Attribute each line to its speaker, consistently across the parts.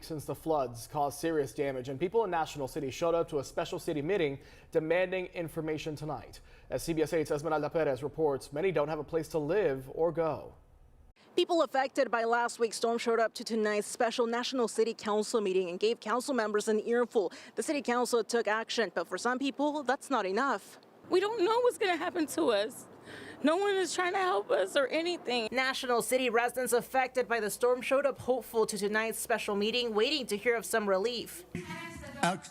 Speaker 1: Since the floods caused serious damage and people in National City showed up to a special city meeting demanding information tonight. As CBS 8's Esmeralda Perez reports, many don't have a place to live or go.
Speaker 2: People affected by last week's storm showed up to tonight's special National City Council meeting and gave council members an earful. The city council took action, but for some people, that's not enough.
Speaker 3: We don't know what's going to happen to us. No one is trying to help us or anything.
Speaker 2: National City residents affected by the storm showed up hopeful to tonight's special meeting, waiting to hear of some relief.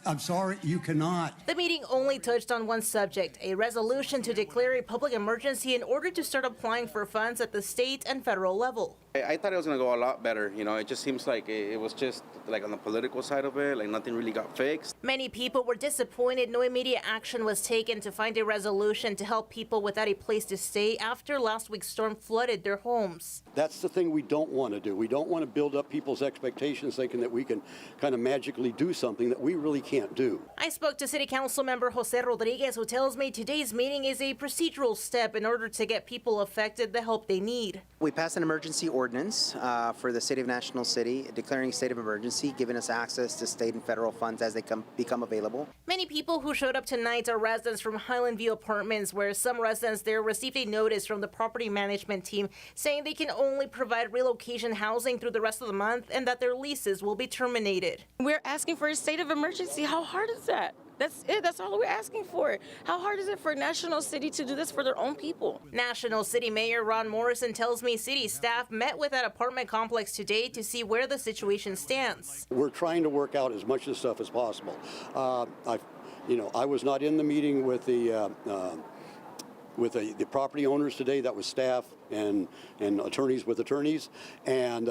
Speaker 4: I'm sorry, you cannot.
Speaker 2: The meeting only touched on one subject, a resolution to declare a public emergency in order to start applying for funds at the state and federal level.
Speaker 5: I thought it was going to go a lot better. You know, it just seems like it was just like on the political side of it, like nothing really got fixed.
Speaker 2: Many people were disappointed no immediate action was taken to find a resolution to help people without a place to stay after last week's storm flooded their homes.
Speaker 4: That's the thing we don't want to do. We don't want to build up people's expectations thinking that we can kind of magically do something that we really can't do.
Speaker 2: I spoke to City Council member Jose Rodriguez, who tells me today's meeting is a procedural step in order to get people affected the help they need.
Speaker 6: We passed an emergency ordinance for the City of National City, declaring a state of emergency, giving us access to state and federal funds as they become available.
Speaker 2: Many people who showed up tonight are residents from Highland View Apartments, where some residents there received a notice from the property management team saying they can only provide relocation housing through the rest of the month and that their leases will be terminated.
Speaker 3: We're asking for a state of emergency. How hard is that? That's it. That's all we're asking for. How hard is it for National City to do this for their own people?
Speaker 2: National City Mayor Ron Morrison tells me city staff met with that apartment complex today to see where the situation stands.
Speaker 4: We're trying to work out as much of this stuff as possible. I was not in the meeting with the property owners today. That was staff and attorneys with attorneys, and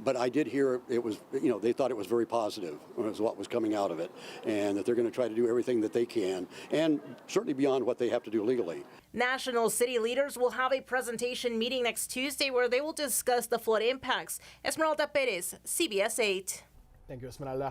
Speaker 4: but I did hear it was, they thought it was very positive, was what was coming out of it, and that they're going to try to do everything that they can, and certainly beyond what they have to do legally.
Speaker 2: National City leaders will have a presentation meeting next Tuesday where they will discuss the flood impacts. Esmeralda Perez, CBS 8.
Speaker 1: Thank you, Esmeralda.